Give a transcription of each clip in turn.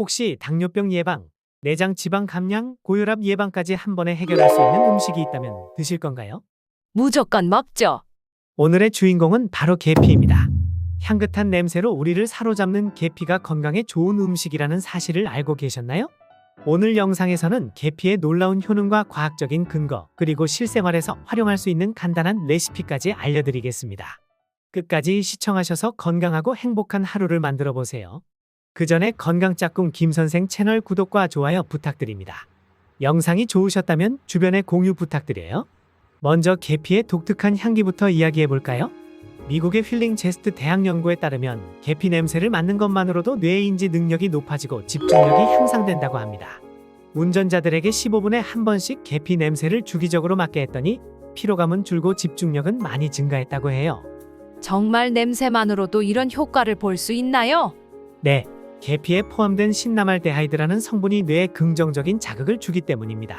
혹시 당뇨병 예방, 내장 지방 감량, 고혈압 예방까지 한 번에 해결할 수 있는 음식이 있다면 드실 건가요? 무조건 먹죠. 오늘의 주인공은 바로 계피입니다. 향긋한 냄새로 우리를 사로잡는 계피가 건강에 좋은 음식이라는 사실을 알고 계셨나요? 오늘 영상에서는 계피의 놀라운 효능과 과학적인 근거, 그리고 실생활에서 활용할 수 있는 간단한 레시피까지 알려드리겠습니다. 끝까지 시청하셔서 건강하고 행복한 하루를 만들어 보세요. 그 전에 건강짝꿍 김선생 채널 구독과 좋아요 부탁드립니다. 영상이 좋으셨다면 주변에 공유 부탁드려요. 먼저 계피의 독특한 향기부터 이야기해 볼까요? 미국의 휠링 제스트 대학 연구에 따르면 계피 냄새를 맡는 것만으로도 뇌 인지 능력이 높아지고 집중력이 향상된다고 합니다. 운전자들에게 15분에 한 번씩 계피 냄새를 주기적으로 맡게 했더니 피로감은 줄고 집중력은 많이 증가했다고 해요. 정말 냄새만으로도 이런 효과를 볼 수 있나요? 네, 계피에 포함된 신나말데하이드라는 성분이 뇌에 긍정적인 자극을 주기 때문입니다.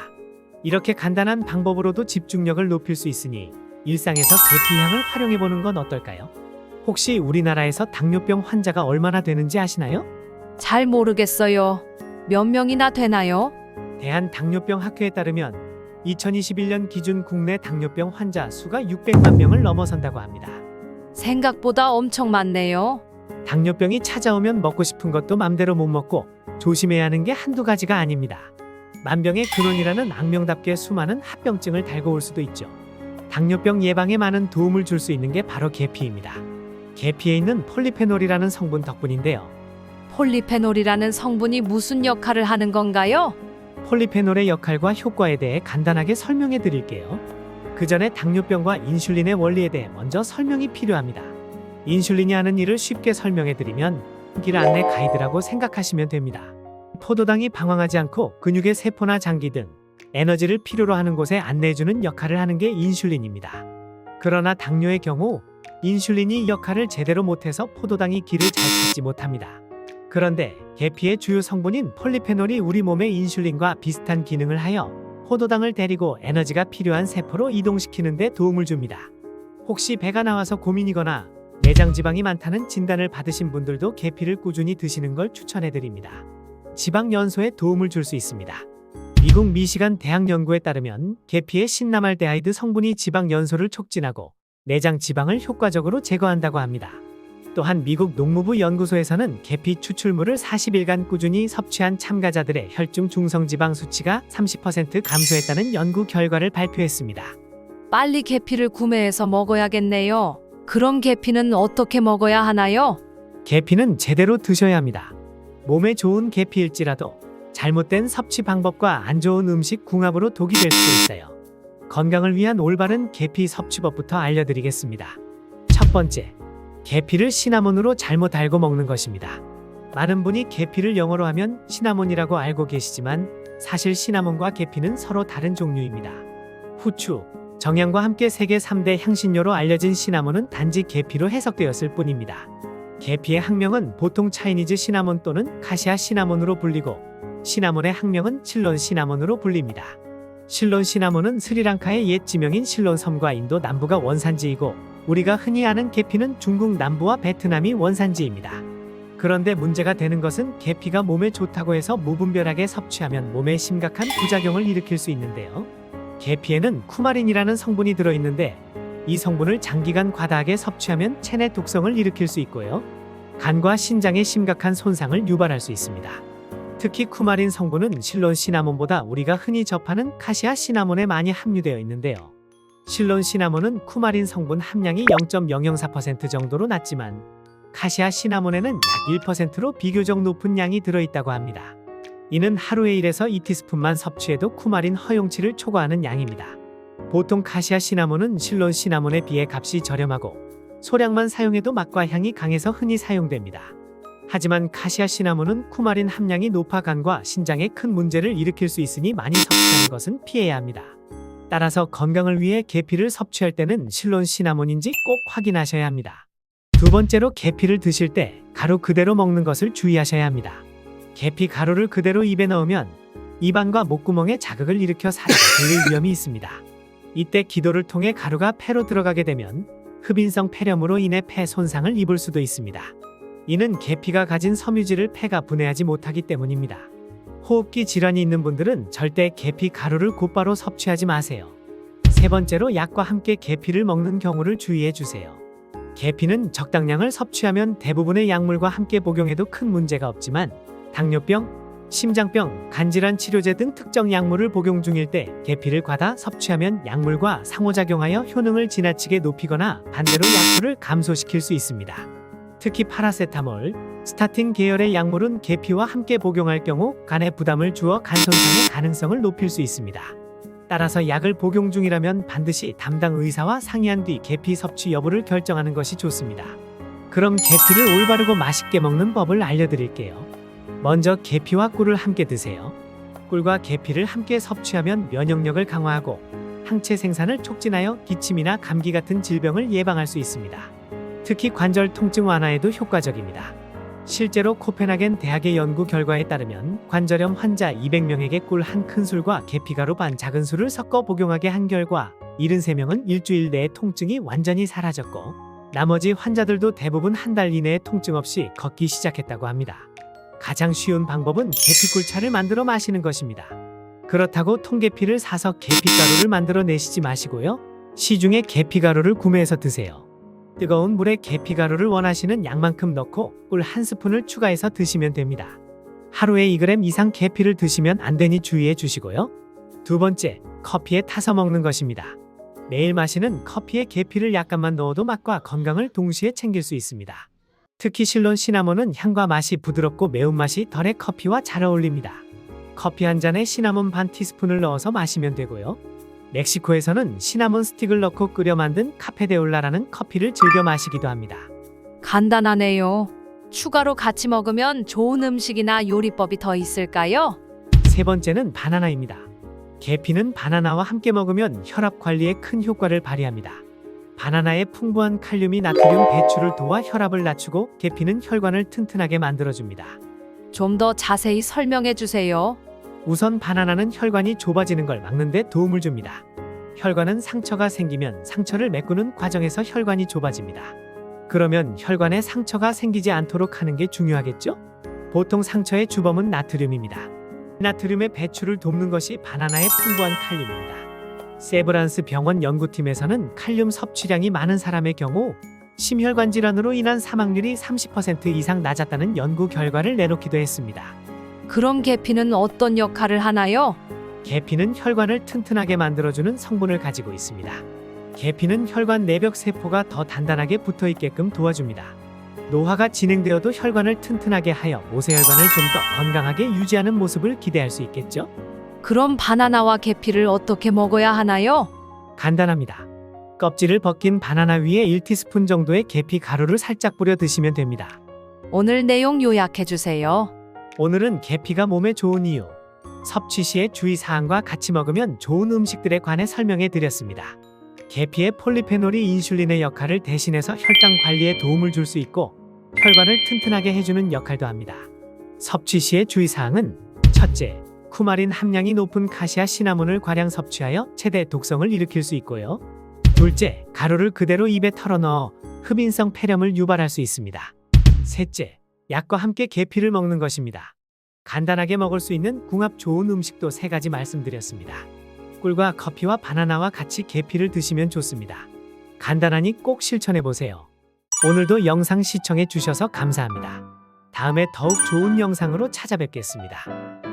이렇게 간단한 방법으로도 집중력을 높일 수 있으니 일상에서 계피 향을 활용해보는 건 어떨까요? 혹시 우리나라에서 당뇨병 환자가 얼마나 되는지 아시나요? 잘 모르겠어요. 몇 명이나 되나요? 대한당뇨병학회에 따르면 2021년 기준 국내 당뇨병 환자 수가 600만 명을 넘어선다고 합니다. 생각보다 엄청 많네요. 당뇨병이 찾아오면 먹고 싶은 것도 맘대로 못 먹고 조심해야 하는 게 한두 가지가 아닙니다. 만병의 근원이라는 악명답게 수많은 합병증을 달고 올 수도 있죠. 당뇨병 예방에 많은 도움을 줄 수 있는 게 바로 계피입니다. 계피에 있는 폴리페놀이라는 성분 덕분인데요. 폴리페놀이라는 성분이 무슨 역할을 하는 건가요? 폴리페놀의 역할과 효과에 대해 간단하게 설명해 드릴게요. 그 전에 당뇨병과 인슐린의 원리에 대해 먼저 설명이 필요합니다. 인슐린이 하는 일을 쉽게 설명해 드리면 길 안내 가이드라고 생각하시면 됩니다. 포도당이 방황하지 않고 근육의 세포나 장기 등 에너지를 필요로 하는 곳에 안내해주는 역할을 하는 게 인슐린입니다. 그러나 당뇨의 경우 인슐린이 이 역할을 제대로 못해서 포도당이 길을 잘 찾지 못합니다. 그런데 계피의 주요 성분인 폴리페놀이 우리 몸의 인슐린과 비슷한 기능을 하여 포도당을 데리고 에너지가 필요한 세포로 이동시키는 데 도움을 줍니다. 혹시 배가 나와서 고민이거나 내장 지방이 많다는 진단을 받으신 분들도 계피를 꾸준히 드시는 걸 추천해 드립니다. 지방 연소에 도움을 줄 수 있습니다. 미국 미시간 대학 연구에 따르면 계피의 신나말데하이드 성분이 지방 연소를 촉진하고 내장 지방을 효과적으로 제거한다고 합니다. 또한 미국 농무부 연구소에서는 계피 추출물을 40일간 꾸준히 섭취한 참가자들의 혈중 중성지방 수치가 30% 감소했다는 연구 결과를 발표했습니다. 빨리 계피를 구매해서 먹어야겠네요. 그럼 계피는 어떻게 먹어야 하나요? 계피는 제대로 드셔야 합니다. 몸에 좋은 계피일지라도 잘못된 섭취 방법과 안 좋은 음식 궁합으로 독이 될 수도 있어요. 건강을 위한 올바른 계피 섭취법부터 알려드리겠습니다. 첫 번째, 계피를 시나몬으로 잘못 알고 먹는 것입니다. 많은 분이 계피를 영어로 하면 시나몬이라고 알고 계시지만 사실 시나몬과 계피는 서로 다른 종류입니다. 후추, 정향과 함께 세계 3대 향신료로 알려진 시나몬은 단지 계피로 해석되었을 뿐입니다. 계피의 학명은 보통 차이니즈 시나몬 또는 카시아 시나몬으로 불리고 시나몬의 학명은 실론 시나몬으로 불립니다. 실론 시나몬은 스리랑카의 옛 지명인 실론 섬과 인도 남부가 원산지이고 우리가 흔히 아는 계피는 중국 남부와 베트남이 원산지입니다. 그런데 문제가 되는 것은 계피가 몸에 좋다고 해서 무분별하게 섭취하면 몸에 심각한 부작용을 일으킬 수 있는데요. 계피에는 쿠마린이라는 성분이 들어있는데 이 성분을 장기간 과다하게 섭취하면 체내 독성을 일으킬 수 있고요. 간과 신장에 심각한 손상을 유발할 수 있습니다. 특히 쿠마린 성분은 실론 시나몬보다 우리가 흔히 접하는 카시아 시나몬에 많이 함유되어 있는데요. 실론 시나몬은 쿠마린 성분 함량이 0.004% 정도로 낮지만 카시아 시나몬에는 약 1%로 비교적 높은 양이 들어있다고 합니다. 이는 하루에 1에서 2티스푼만 섭취해도 쿠마린 허용치를 초과하는 양입니다. 보통 카시아 시나몬은 실론 시나몬에 비해 값이 저렴하고 소량만 사용해도 맛과 향이 강해서 흔히 사용됩니다. 하지만 카시아 시나몬은 쿠마린 함량이 높아 간과 신장에 큰 문제를 일으킬 수 있으니 많이 섭취하는 것은 피해야 합니다. 따라서 건강을 위해 계피를 섭취할 때는 실론 시나몬인지 꼭 확인하셔야 합니다. 두 번째로 계피를 드실 때 가루 그대로 먹는 것을 주의하셔야 합니다. 계피 가루를 그대로 입에 넣으면 입안과 목구멍에 자극을 일으켜 살이 걸릴 위험이 있습니다. 이때 기도를 통해 가루가 폐로 들어가게 되면 흡인성 폐렴으로 인해 폐 손상을 입을 수도 있습니다. 이는 계피가 가진 섬유질을 폐가 분해하지 못하기 때문입니다. 호흡기 질환이 있는 분들은 절대 계피 가루를 곧바로 섭취하지 마세요. 세 번째로 약과 함께 계피를 먹는 경우를 주의해 주세요. 계피는 적당량을 섭취하면 대부분의 약물과 함께 복용해도 큰 문제가 없지만 당뇨병, 심장병, 간질환 치료제 등 특정 약물을 복용 중일 때 계피를 과다 섭취하면 약물과 상호작용하여 효능을 지나치게 높이거나 반대로 약효를 감소시킬 수 있습니다. 특히 파라세타몰, 스타틴 계열의 약물은 계피와 함께 복용할 경우 간에 부담을 주어 간 손상의 가능성을 높일 수 있습니다. 따라서 약을 복용 중이라면 반드시 담당 의사와 상의한 뒤 계피 섭취 여부를 결정하는 것이 좋습니다. 그럼 계피를 올바르고 맛있게 먹는 법을 알려드릴게요. 먼저 계피와 꿀을 함께 드세요. 꿀과 계피를 함께 섭취하면 면역력을 강화하고 항체 생산을 촉진하여 기침이나 감기 같은 질병을 예방할 수 있습니다. 특히 관절 통증 완화에도 효과적입니다. 실제로 코펜하겐 대학의 연구 결과에 따르면 관절염 환자 200명에게 꿀 한 큰술과 계피가루 반 작은 술을 섞어 복용하게 한 결과 73명은 일주일 내에 통증이 완전히 사라졌고 나머지 환자들도 대부분 한 달 이내에 통증 없이 걷기 시작했다고 합니다. 가장 쉬운 방법은 계피꿀차를 만들어 마시는 것입니다. 그렇다고 통계피를 사서 계피가루를 만들어 내시지 마시고요. 시중에 계피가루를 구매해서 드세요. 뜨거운 물에 계피가루를 원하시는 양만큼 넣고 꿀 한 스푼을 추가해서 드시면 됩니다. 하루에 2g 이상 계피를 드시면 안 되니 주의해 주시고요. 두 번째, 커피에 타서 먹는 것입니다. 매일 마시는 커피에 계피를 약간만 넣어도 맛과 건강을 동시에 챙길 수 있습니다. 특히 실론 시나몬은 향과 맛이 부드럽고 매운맛이 덜해 커피와 잘 어울립니다. 커피 한 잔에 시나몬 반 티스푼을 넣어서 마시면 되고요. 멕시코에서는 시나몬 스틱을 넣고 끓여 만든 카페데올라라는 커피를 즐겨 마시기도 합니다. 간단하네요. 추가로 같이 먹으면 좋은 음식이나 요리법이 더 있을까요? 세 번째는 바나나입니다. 계피는 바나나와 함께 먹으면 혈압 관리에 큰 효과를 발휘합니다. 바나나의 풍부한 칼륨이 나트륨 배출을 도와 혈압을 낮추고 계피는 혈관을 튼튼하게 만들어줍니다. 좀 더 자세히 설명해 주세요. 우선 바나나는 혈관이 좁아지는 걸 막는 데 도움을 줍니다. 혈관은 상처가 생기면 상처를 메꾸는 과정에서 혈관이 좁아집니다. 그러면 혈관에 상처가 생기지 않도록 하는 게 중요하겠죠? 보통 상처의 주범은 나트륨입니다. 나트륨의 배출을 돕는 것이 바나나의 풍부한 칼륨입니다. 세브란스 병원 연구팀에서는 칼륨 섭취량이 많은 사람의 경우 심혈관 질환으로 인한 사망률이 30% 이상 낮았다는 연구 결과를 내놓기도 했습니다. 그럼 계피는 어떤 역할을 하나요? 계피는 혈관을 튼튼하게 만들어주는 성분을 가지고 있습니다. 계피는 혈관 내벽 세포가 더 단단하게 붙어 있게끔 도와줍니다. 노화가 진행되어도 혈관을 튼튼하게 하여 모세혈관을 좀 더 건강하게 유지하는 모습을 기대할 수 있겠죠? 그럼 바나나와 계피를 어떻게 먹어야 하나요? 간단합니다. 껍질을 벗긴 바나나 위에 1티스푼 정도의 계피 가루를 살짝 뿌려 드시면 됩니다. 오늘 내용 요약해 주세요. 오늘은 계피가 몸에 좋은 이유, 섭취 시의 주의사항과 같이 먹으면 좋은 음식들에 관해 설명해 드렸습니다. 계피의 폴리페놀이 인슐린의 역할을 대신해서 혈당 관리에 도움을 줄 수 있고 혈관을 튼튼하게 해주는 역할도 합니다. 섭취 시의 주의사항은 첫째, 쿠마린 함량이 높은 카시아 시나몬을 과량 섭취하여 최대 독성을 일으킬 수 있고요. 둘째, 가루를 그대로 입에 털어넣어 흡인성 폐렴을 유발할 수 있습니다. 셋째, 약과 함께 계피를 먹는 것입니다. 간단하게 먹을 수 있는 궁합 좋은 음식도 3가지 말씀드렸습니다. 꿀과 커피와 바나나와 같이 계피를 드시면 좋습니다. 간단하니 꼭 실천해보세요. 오늘도 영상 시청해 주셔서 감사합니다. 다음에 더욱 좋은 영상으로 찾아뵙겠습니다.